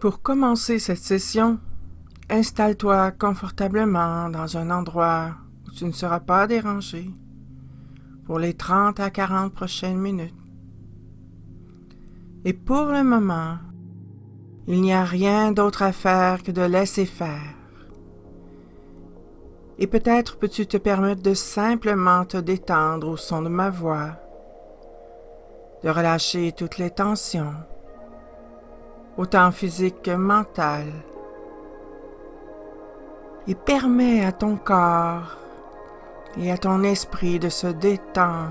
Pour commencer cette session, installe-toi confortablement dans un endroit où tu ne seras pas dérangé pour les 30 à 40 prochaines minutes. Et pour le moment, il n'y a rien d'autre à faire que de laisser faire. Et peut-être peux-tu te permettre de simplement te détendre au son de ma voix, de relâcher toutes les tensions, autant physiques que mentales, et permets à ton corps et à ton esprit de se détendre.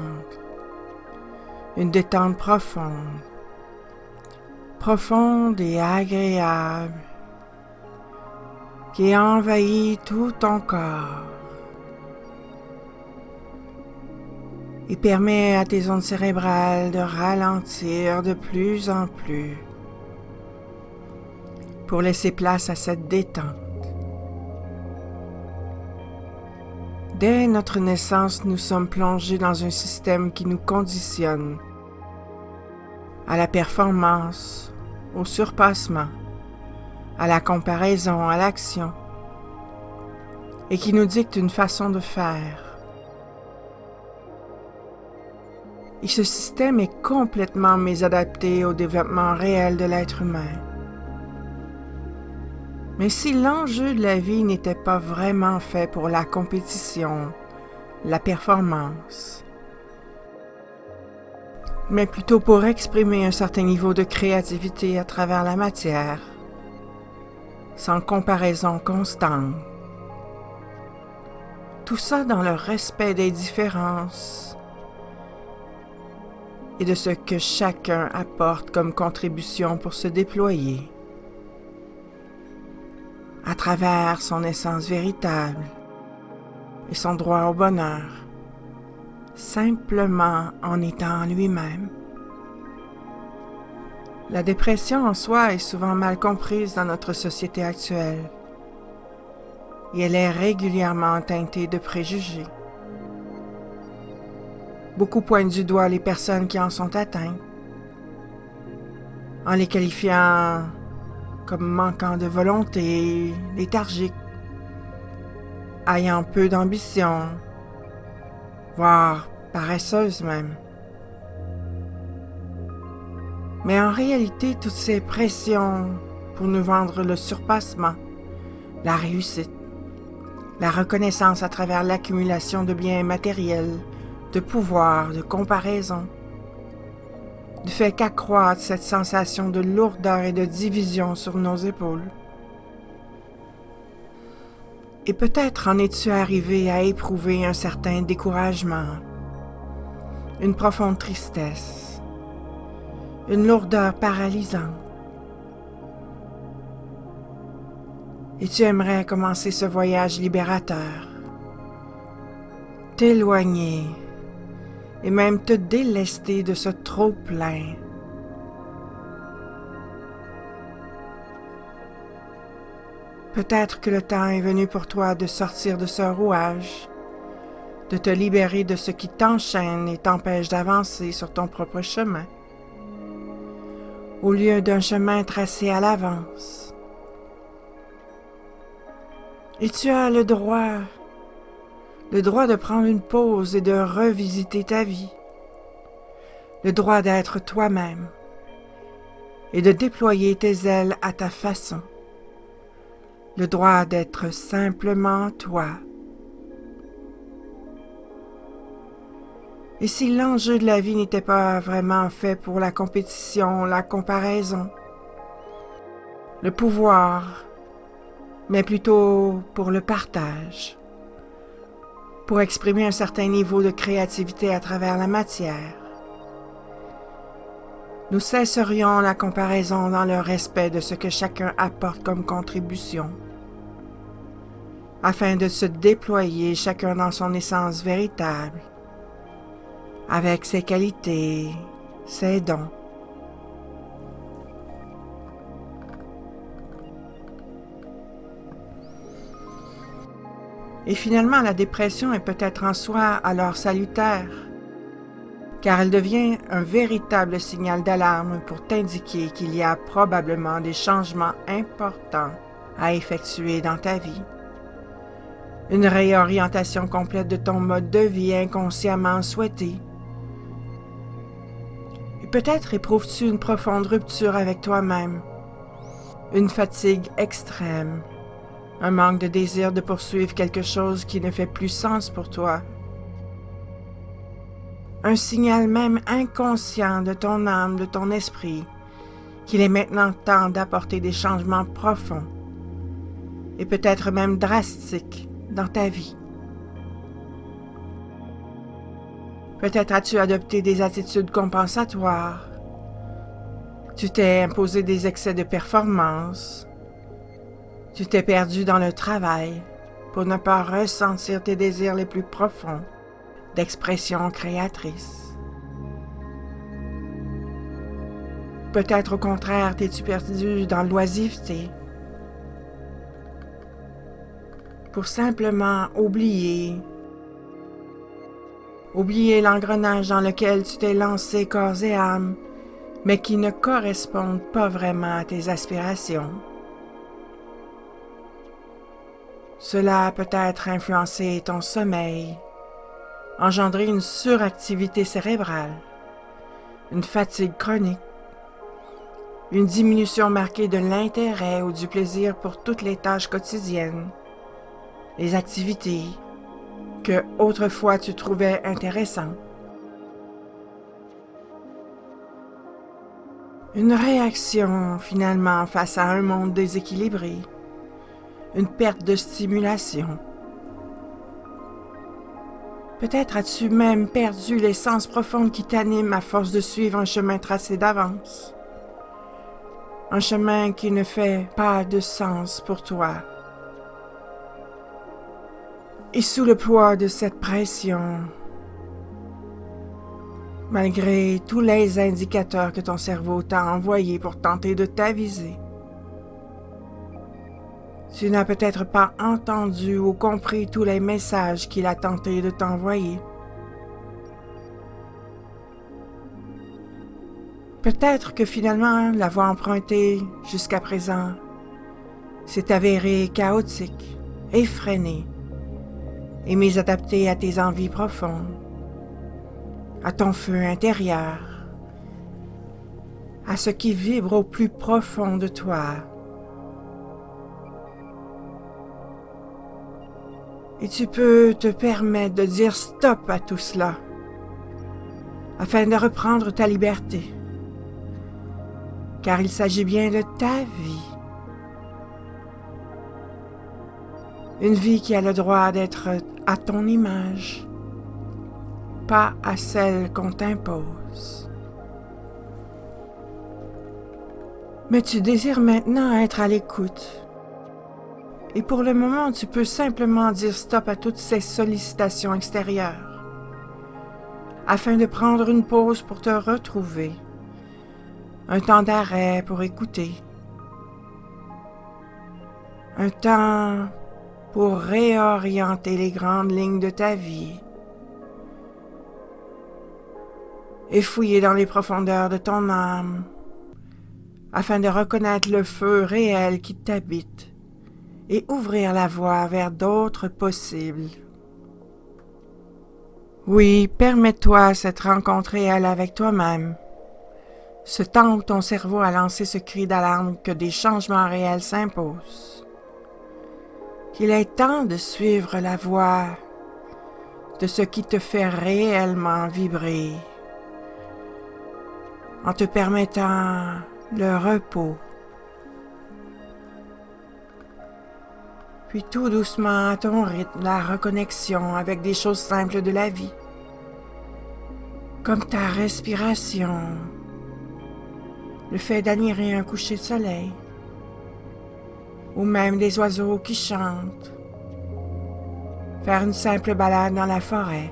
Une détente profonde et agréable, qui envahit tout ton corps et permet à tes ondes cérébrales de ralentir de plus en plus pour laisser place à cette détente. Dès notre naissance, nous sommes plongés dans un système qui nous conditionne à la performance, au surpassement, à la comparaison, à l'action, et qui nous dicte une façon de faire. Et ce système est complètement mésadapté au développement réel de l'être humain. Mais si l'enjeu de la vie n'était pas vraiment fait pour la compétition, la performance, mais plutôt pour exprimer un certain niveau de créativité à travers la matière, sans comparaison constante, tout ça dans le respect des différences et de ce que chacun apporte comme contribution pour se déployer à travers son essence véritable et son droit au bonheur, simplement en étant lui-même. La dépression en soi est souvent mal comprise dans notre société actuelle et elle est régulièrement teintée de préjugés. Beaucoup pointent du doigt les personnes qui en sont atteintes, en les qualifiant comme manquant de volonté, léthargiques, ayant peu d'ambition, voire paresseuses même. Mais en réalité, toutes ces pressions pour nous vendre le surpassement, la réussite, la reconnaissance à travers l'accumulation de biens matériels, de pouvoir, de comparaison, ne fait qu'accroître cette sensation de lourdeur et de division sur nos épaules. Et peut-être en es-tu arrivé à éprouver un certain découragement, une profonde tristesse, une lourdeur paralysante. Et tu aimerais commencer ce voyage libérateur, t'éloigner et même te délester de ce trop-plein. Peut-être que le temps est venu pour toi de sortir de ce rouage, de te libérer de ce qui t'enchaîne et t'empêche d'avancer sur ton propre chemin, au lieu d'un chemin tracé à l'avance. Et tu as le droit de prendre une pause et de revisiter ta vie, le droit d'être toi-même et de déployer tes ailes à ta façon, le droit d'être simplement toi. Et si l'enjeu de la vie n'était pas vraiment fait pour la compétition, la comparaison, le pouvoir, mais plutôt pour le partage, pour exprimer un certain niveau de créativité à travers la matière, nous cesserions la comparaison dans le respect de ce que chacun apporte comme contribution, afin de se déployer chacun dans son essence véritable, avec ses qualités, ses dons. Et finalement, la dépression est peut-être en soi alors salutaire, car elle devient un véritable signal d'alarme pour t'indiquer qu'il y a probablement des changements importants à effectuer dans ta vie. Une réorientation complète de ton mode de vie inconsciemment souhaité. Et peut-être éprouves-tu une profonde rupture avec toi-même, une fatigue extrême, un manque de désir de poursuivre quelque chose qui ne fait plus sens pour toi. Un signal même inconscient de ton âme, de ton esprit, qu'il est maintenant temps d'apporter des changements profonds et peut-être même drastiques dans ta vie. Peut-être as-tu adopté des attitudes compensatoires. Tu t'es imposé des excès de performance. Tu t'es perdu dans le travail pour ne pas ressentir tes désirs les plus profonds d'expression créatrice. Peut-être au contraire t'es-tu perdu dans l'oisiveté pour simplement oublier l'engrenage dans lequel tu t'es lancé corps et âme, mais qui ne correspondent pas vraiment à tes aspirations. Cela a peut-être influencé ton sommeil, engendré une suractivité cérébrale, une fatigue chronique, une diminution marquée de l'intérêt ou du plaisir pour toutes les tâches quotidiennes, les activités que autrefois tu trouvais intéressantes. Une réaction finalement face à un monde déséquilibré, une perte de stimulation. Peut-être as-tu même perdu l'essence profonde qui t'anime à force de suivre un chemin tracé d'avance. Un chemin qui ne fait pas de sens pour toi. Et sous le poids de cette pression, malgré tous les indicateurs que ton cerveau t'a envoyés pour tenter de t'aviser, tu n'as peut-être pas entendu ou compris tous les messages qu'il a tenté de t'envoyer. Peut-être que finalement, la voie empruntée jusqu'à présent s'est avérée chaotique, effrénée et mésadaptée à tes envies profondes, à ton feu intérieur, à ce qui vibre au plus profond de toi. Et tu peux te permettre de dire stop à tout cela, afin de reprendre ta liberté, car il s'agit bien de ta vie. Une vie qui a le droit d'être à ton image, pas à celle qu'on t'impose. Mais tu désires maintenant être à l'écoute. Et pour le moment, tu peux simplement dire stop à toutes ces sollicitations extérieures, afin de prendre une pause pour te retrouver, un temps d'arrêt pour écouter, un temps pour réorienter les grandes lignes de ta vie et fouiller dans les profondeurs de ton âme, afin de reconnaître le feu réel qui t'habite et ouvrir la voie vers d'autres possibles. Oui, permets-toi cette rencontre réelle avec toi-même, ce temps où ton cerveau a lancé ce cri d'alarme que des changements réels s'imposent. Qu'il est temps de suivre la voie de ce qui te fait réellement vibrer, en te permettant le repos. Puis tout doucement à ton rythme, la reconnexion avec des choses simples de la vie, comme ta respiration, le fait d'admirer un coucher de soleil, ou même des oiseaux qui chantent, faire une simple balade dans la forêt.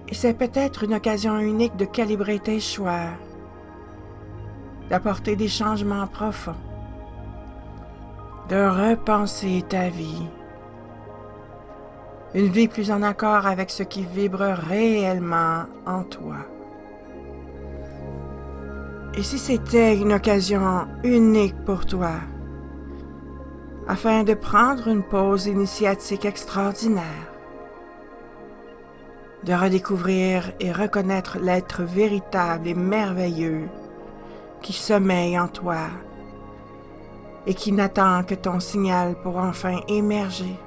Et c'est peut-être une occasion unique de calibrer tes choix, d'apporter des changements profonds, de repenser ta vie, Une vie plus en accord avec ce qui vibre réellement en toi. Et si c'était une occasion unique pour toi, afin de prendre une pause initiatique extraordinaire, de redécouvrir et reconnaître l'être véritable et merveilleux qui sommeille en toi et qui n'attend que ton signal pour enfin émerger.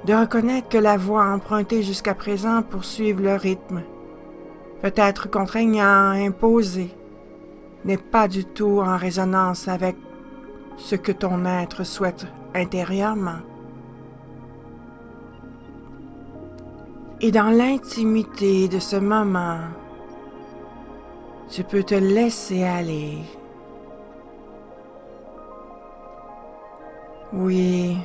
De reconnaître que la voie empruntée jusqu'à présent pour suivre le rythme, peut-être contraignant, imposé, n'est pas du tout en résonance avec ce que ton être souhaite intérieurement. Et dans l'intimité de ce moment, tu peux te laisser aller. Oui,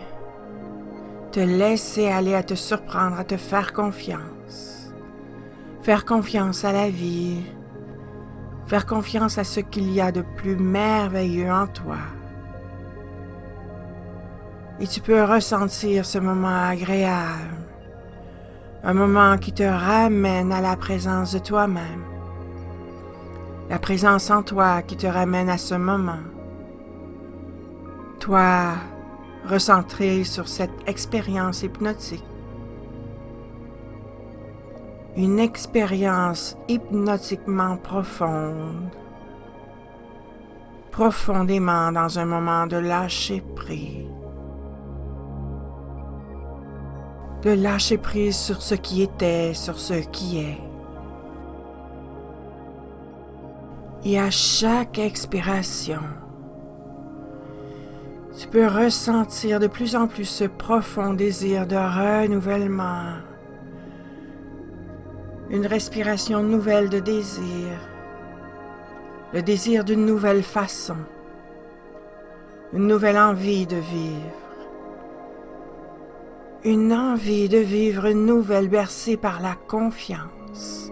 te laisser aller à te surprendre, à te faire confiance. Faire confiance à la vie. Faire confiance à ce qu'il y a de plus merveilleux en toi. Et tu peux ressentir ce moment agréable. Un moment qui te ramène à la présence de toi-même. La présence en toi qui te ramène à ce moment. Toi, recentré sur cette expérience hypnotique. Une expérience hypnotiquement profonde. Profondément dans un moment de lâcher prise. De lâcher prise sur ce qui était, sur ce qui est. Et à chaque expiration, tu peux ressentir de plus en plus ce profond désir de renouvellement. Une respiration nouvelle de désir. Le désir d'une nouvelle façon. Une nouvelle envie de vivre. Une envie de vivre nouvelle bercée par la confiance.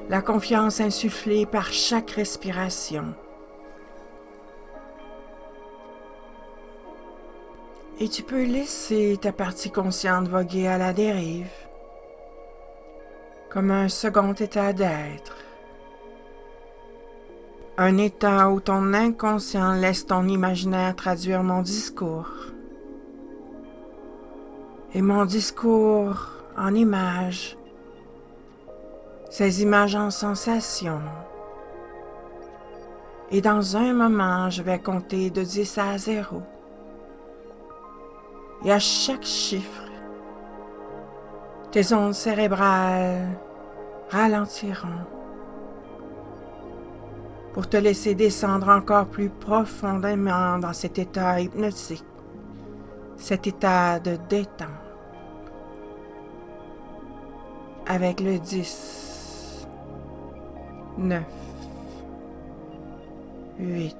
La confiance insufflée par chaque respiration. Et tu peux laisser ta partie consciente voguer à la dérive, comme un second état d'être. Un état où ton inconscient laisse ton imaginaire traduire mon discours. Et mon discours en images, ces images en sensations. Et dans un moment, je vais compter de 10 à 0. Et à chaque chiffre, tes ondes cérébrales ralentiront pour te laisser descendre encore plus profondément dans cet état hypnotique, cet état de détente. Avec le 10, 9, 8.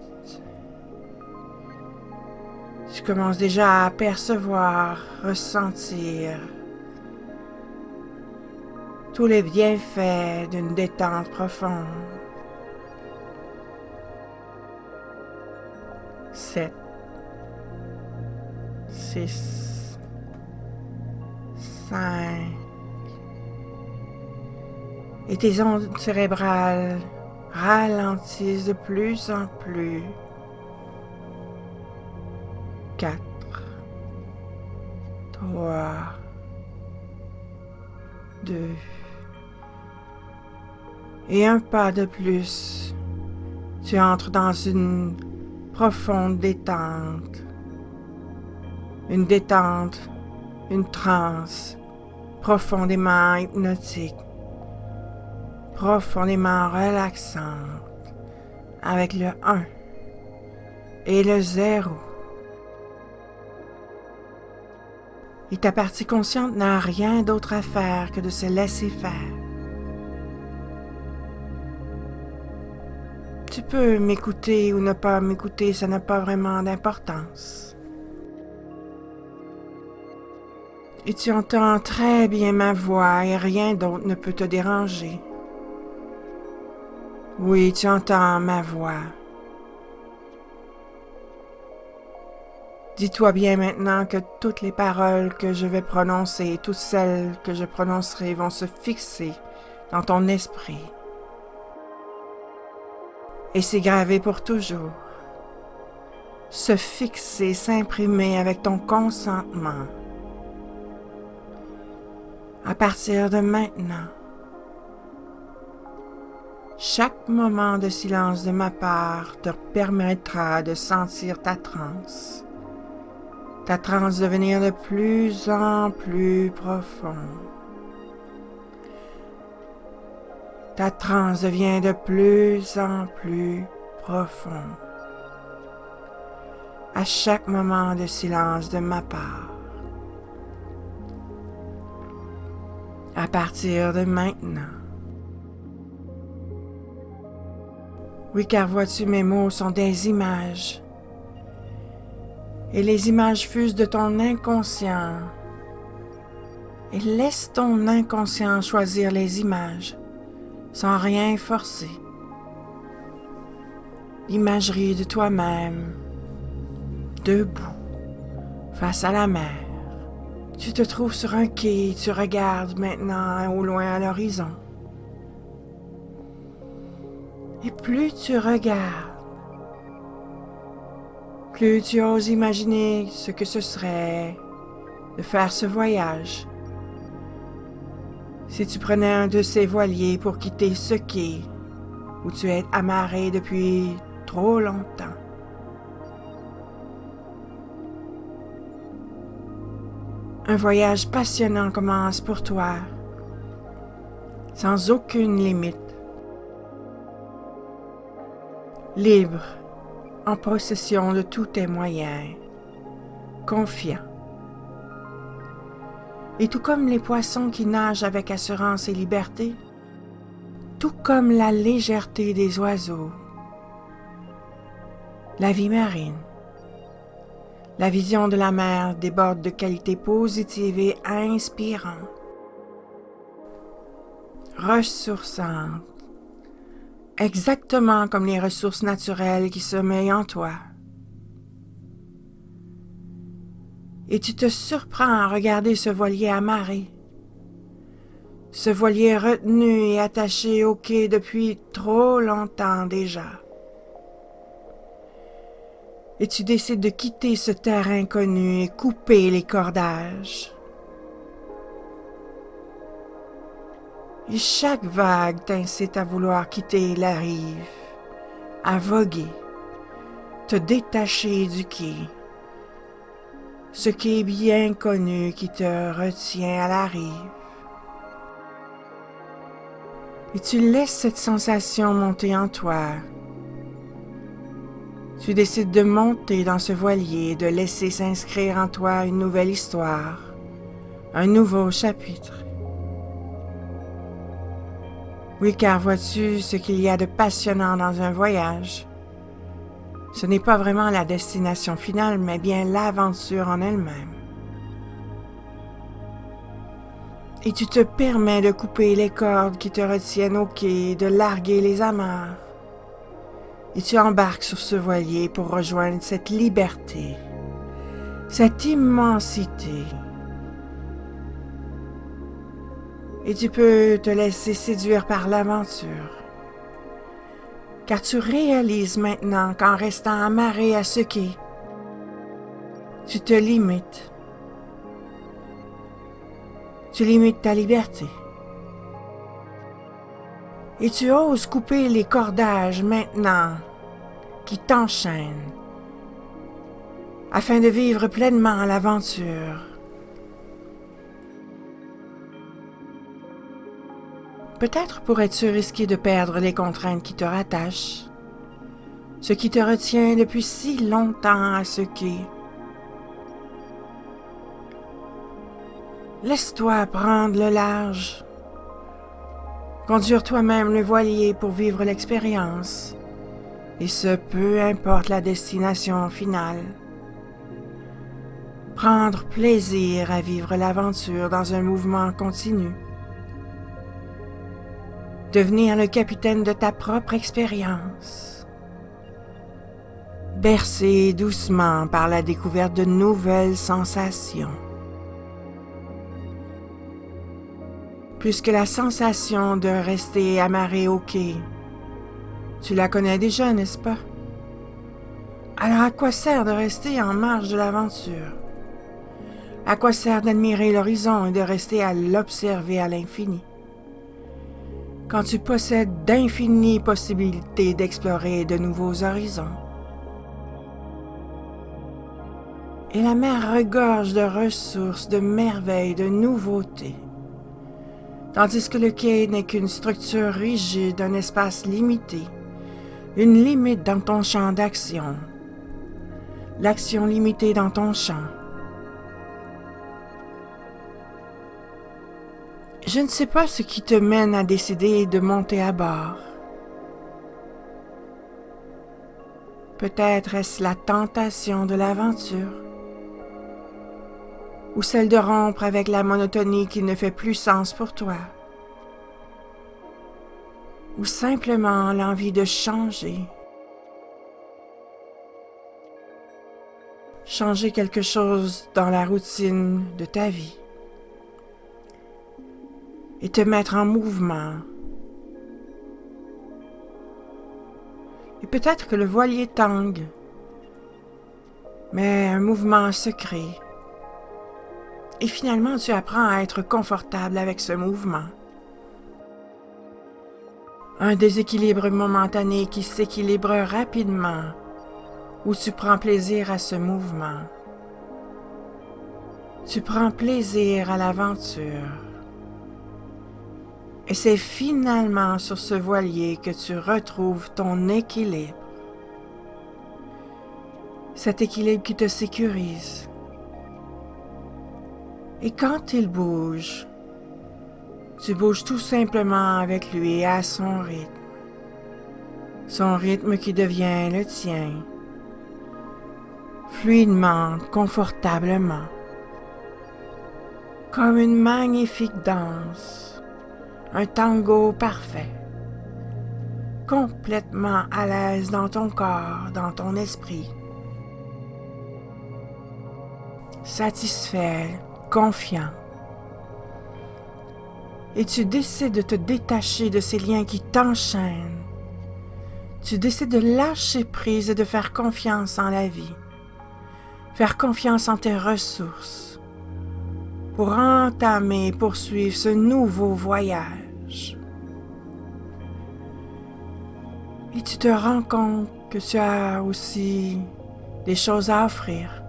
Tu commences déjà à percevoir, ressentir tous les bienfaits d'une détente profonde. 7, 6, 5. Et tes ondes cérébrales ralentissent de plus en plus. 4, 3, 2, et un pas de plus, tu entres dans une profonde détente. Une détente, une transe profondément hypnotique, profondément relaxante, avec le 1 et le 0. Et ta partie consciente n'a rien d'autre à faire que de se laisser faire. Tu peux m'écouter ou ne pas m'écouter, ça n'a pas vraiment d'importance. Et tu entends très bien ma voix et rien d'autre ne peut te déranger. Oui, tu entends ma voix. Dis-toi bien maintenant que toutes les paroles que je vais prononcer, toutes celles que je prononcerai vont se fixer dans ton esprit et s'y graver pour toujours. Se fixer, s'imprimer avec ton consentement. À partir de maintenant, chaque moment de silence de ma part te permettra de sentir ta transe devenir de plus en plus profonde. Ta transe devient de plus en plus profonde. À chaque moment de silence de ma part. À partir de maintenant. Oui, car vois-tu, mes mots sont des images. Et les images fusent de ton inconscient. Et laisse ton inconscient choisir les images, sans rien forcer. L'imagerie de toi-même, debout, face à la mer. Tu te trouves sur un quai, tu regardes maintenant au loin à l'horizon. Et plus tu regardes, plus tu oses imaginer ce que ce serait de faire ce voyage. Si tu prenais un de ces voiliers pour quitter ce quai où tu es amarré depuis trop longtemps. Un voyage passionnant commence pour toi, sans aucune limite. Libre, en possession de tous tes moyens, confiant. Et tout comme les poissons qui nagent avec assurance et liberté, tout comme la légèreté des oiseaux, la vie marine, la vision de la mer déborde de qualités positives et inspirantes, ressourçantes, exactement comme les ressources naturelles qui sommeillent en toi. Et tu te surprends à regarder ce voilier amarré, ce voilier retenu et attaché au quai depuis trop longtemps déjà. Et tu décides de quitter ce terrain connu et couper les cordages. Et chaque vague t'incite à vouloir quitter la rive, à voguer, te détacher du quai, ce qui est bien connu qui te retient à la rive. Et tu laisses cette sensation monter en toi. Tu décides de monter dans ce voilier et de laisser s'inscrire en toi une nouvelle histoire, un nouveau chapitre. Oui, car vois-tu ce qu'il y a de passionnant dans un voyage? Ce n'est pas vraiment la destination finale, mais bien l'aventure en elle-même. Et tu te permets de couper les cordes qui te retiennent au quai, de larguer les amarres. Et tu embarques sur ce voilier pour rejoindre cette liberté, cette immensité. Et tu peux te laisser séduire par l'aventure. Car tu réalises maintenant qu'en restant amarré à ce quai, tu te limites. Tu limites ta liberté. Et tu oses couper les cordages maintenant qui t'enchaînent afin de vivre pleinement l'aventure. Peut-être pourrais-tu risquer de perdre les contraintes qui te rattachent, ce qui te retient depuis si longtemps à ce quai. Laisse-toi prendre le large. Conduire toi-même le voilier pour vivre l'expérience, et ce peu importe la destination finale. Prendre plaisir à vivre l'aventure dans un mouvement continu. Devenir le capitaine de ta propre expérience. bercé doucement par la découverte de nouvelles sensations. Puisque la sensation de rester amarré au quai, tu la connais déjà, n'est-ce pas? Alors à quoi sert de rester en marge de l'aventure? À quoi sert d'admirer l'horizon et de rester à l'observer à l'infini? Quand tu possèdes d'infinies possibilités d'explorer de nouveaux horizons. Et la mer regorge de ressources, de merveilles, de nouveautés. Tandis que le quai n'est qu'une structure rigide, un espace limité, une limite dans ton champ d'action. L'action limitée dans ton champ. Je ne sais pas ce qui te mène à décider de monter à bord. Peut-être est-ce la tentation de l'aventure, ou celle de rompre avec la monotonie qui ne fait plus sens pour toi, ou simplement l'envie de changer. Changer quelque chose dans la routine de ta vie. Et te mettre en mouvement. Et peut-être que le voilier tangue, mais un mouvement secret. Et finalement, tu apprends à être confortable avec ce mouvement. Un déséquilibre momentané qui s'équilibre rapidement, où tu prends plaisir à ce mouvement. Tu prends plaisir à l'aventure. Et c'est finalement sur ce voilier que tu retrouves ton équilibre. Cet équilibre qui te sécurise. Et quand il bouge, tu bouges tout simplement avec lui à son rythme. Son rythme qui devient le tien. Fluidement, confortablement. Comme une magnifique danse. Un tango parfait, complètement à l'aise dans ton corps, dans ton esprit, satisfait, confiant. Et tu décides de te détacher de ces liens qui t'enchaînent. Tu décides de lâcher prise et de faire confiance en la vie, faire confiance en tes ressources, pour entamer et poursuivre ce nouveau voyage. Et tu te rends compte que tu as aussi des choses à offrir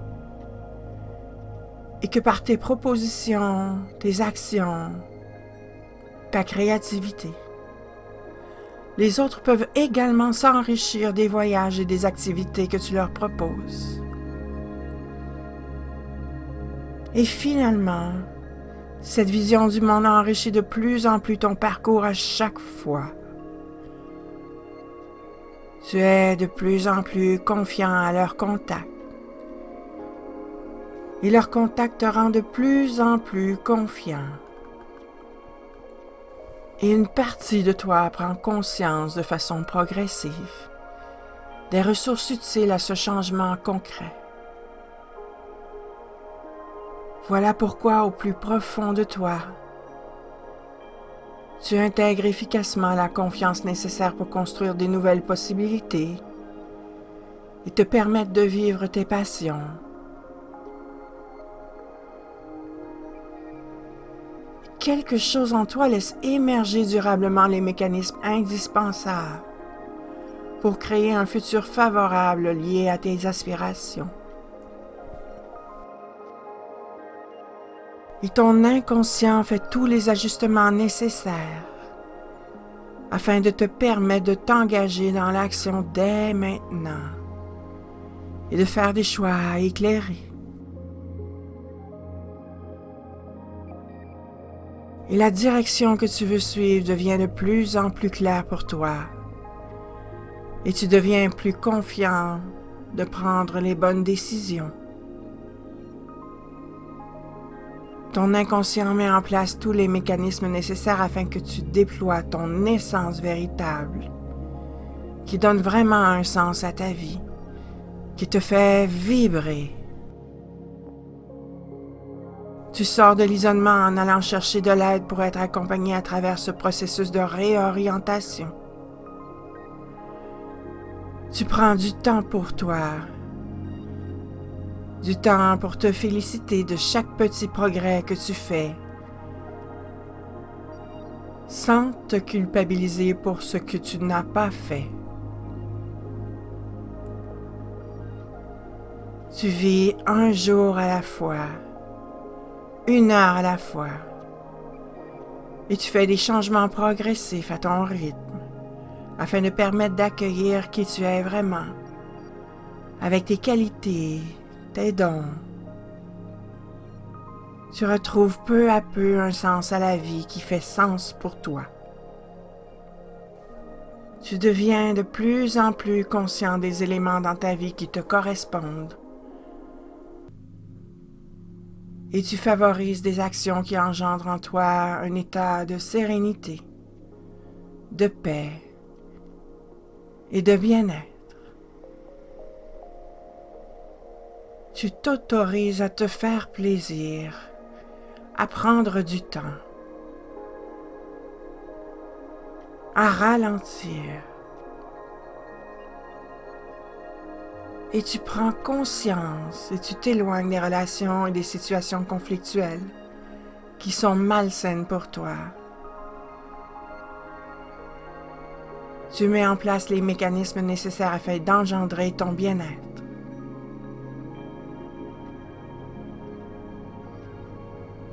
et que par tes propositions, tes actions, ta créativité, les autres peuvent également s'enrichir des voyages et des activités que tu leur proposes. Et finalement, cette vision du monde enrichit de plus en plus ton parcours à chaque fois. Tu es de plus en plus confiant à leur contact. Et leur contact te rend de plus en plus confiant. Et une partie de toi prend conscience de façon progressive des ressources utiles à ce changement concret. Voilà pourquoi, au plus profond de toi, tu intègres efficacement la confiance nécessaire pour construire des nouvelles possibilités et te permettre de vivre tes passions. Quelque chose en toi laisse émerger durablement les mécanismes indispensables pour créer un futur favorable lié à tes aspirations. Et ton inconscient fait tous les ajustements nécessaires afin de te permettre de t'engager dans l'action dès maintenant et de faire des choix éclairés. Et la direction que tu veux suivre devient de plus en plus claire pour toi et tu deviens plus confiant de prendre les bonnes décisions. Ton inconscient met en place tous les mécanismes nécessaires afin que tu déploies ton essence véritable, qui donne vraiment un sens à ta vie qui te fait vibrer. Tu sors de l'isolement en allant chercher de l'aide pour être accompagné à travers ce processus de réorientation. Tu prends du temps pour toi, du temps pour te féliciter de chaque petit progrès que tu fais, sans te culpabiliser pour ce que tu n'as pas fait. Tu vis un jour à la fois, une heure à la fois, et tu fais des changements progressifs à ton rythme, afin de permettre d'accueillir qui tu es vraiment, avec tes qualités, tes dons. Tu retrouves peu à peu un sens à la vie qui fait sens pour toi. Tu deviens de plus en plus conscient des éléments dans ta vie qui te correspondent. Et tu favorises des actions qui engendrent en toi un état de sérénité, de paix et de bien-être. Tu t'autorises à te faire plaisir, à prendre du temps, à ralentir. Et tu prends conscience et tu t'éloignes des relations et des situations conflictuelles qui sont malsaines pour toi. Tu mets en place les mécanismes nécessaires afin d'engendrer ton bien-être.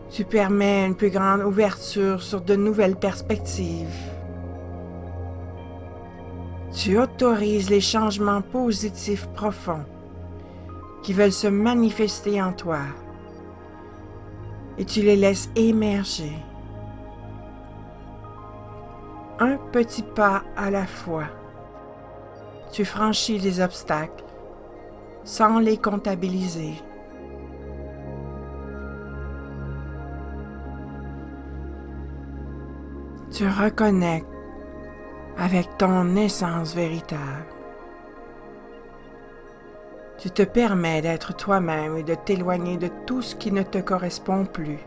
Tu permets une plus grande ouverture sur de nouvelles perspectives. Tu autorises les changements positifs profonds qui veulent se manifester en toi et tu les laisses émerger. Un petit pas à la fois. Tu franchis les obstacles sans les comptabiliser. Tu reconnectes avec ton essence véritable. Tu te permets d'être toi-même et de t'éloigner de tout ce qui ne te correspond plus,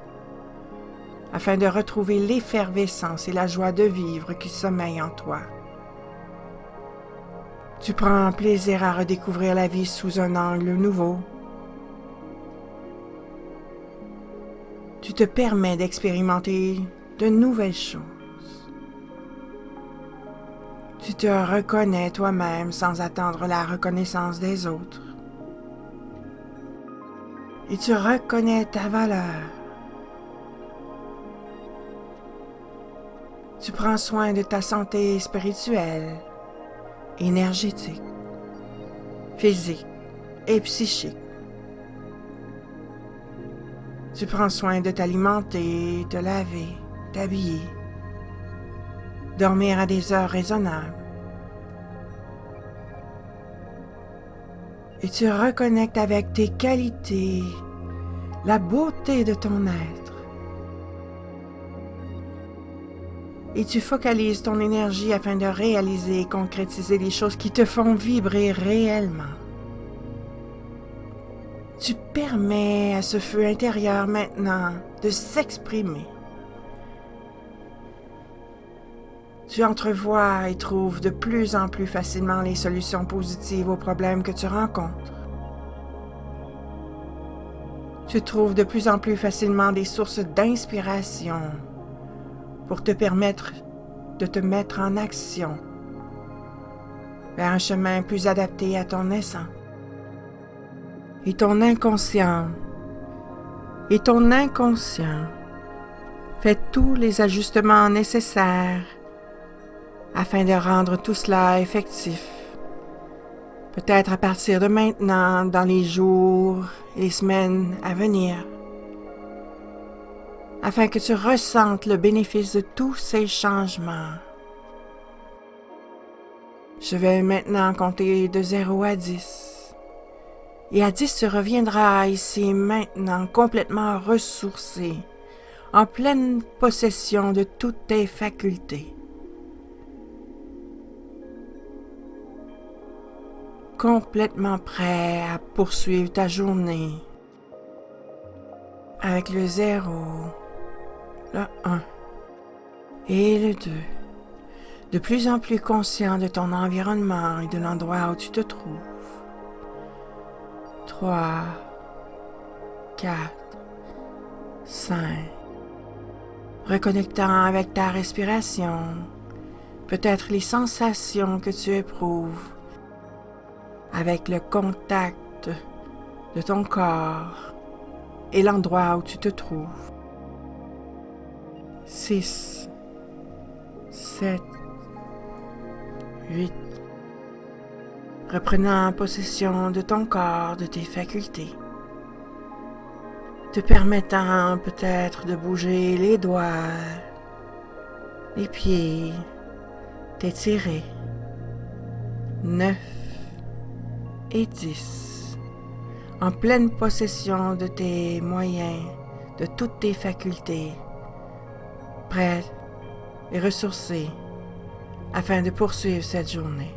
afin de retrouver l'effervescence et la joie de vivre qui sommeillent en toi. Tu prends plaisir à redécouvrir la vie sous un angle nouveau. Tu te permets d'expérimenter de nouvelles choses. Tu te reconnais toi-même sans attendre la reconnaissance des autres. Et tu reconnais ta valeur. Tu prends soin de ta santé spirituelle, énergétique, physique et psychique. Tu prends soin de t'alimenter, te laver, t'habiller, dormir à des heures raisonnables. Et tu reconnectes avec tes qualités, la beauté de ton être. Et tu focalises ton énergie afin de réaliser et concrétiser les choses qui te font vibrer réellement. Tu permets à ce feu intérieur maintenant de s'exprimer. Tu entrevois et trouves de plus en plus facilement les solutions positives aux problèmes que tu rencontres. Tu trouves de plus en plus facilement des sources d'inspiration pour te permettre de te mettre en action vers un chemin plus adapté à ton essence. Et ton inconscient fait tous les ajustements nécessaires afin de rendre tout cela effectif. Peut-être à partir de maintenant, dans les jours et les semaines à venir, afin que tu ressentes le bénéfice de tous ces changements. Je vais maintenant compter de 0 à 10. Et à 10, tu reviendras ici maintenant complètement ressourcé, en pleine possession de toutes tes facultés. complètement prêt à poursuivre ta journée avec le 0, le 1 et le 2. De plus en plus conscient de ton environnement et de l'endroit où tu te trouves. 3, 4, 5. Reconnectant avec ta respiration, peut-être les sensations que tu éprouves avec le contact de ton corps et l'endroit où tu te trouves. 6, 7, 8. Reprenant possession de ton corps, de tes facultés. Te permettant peut-être de bouger les doigts, les pieds, t'étirer. 9 et 10. En pleine possession de tes moyens, de toutes tes facultés, prête et ressourcée afin de poursuivre cette journée.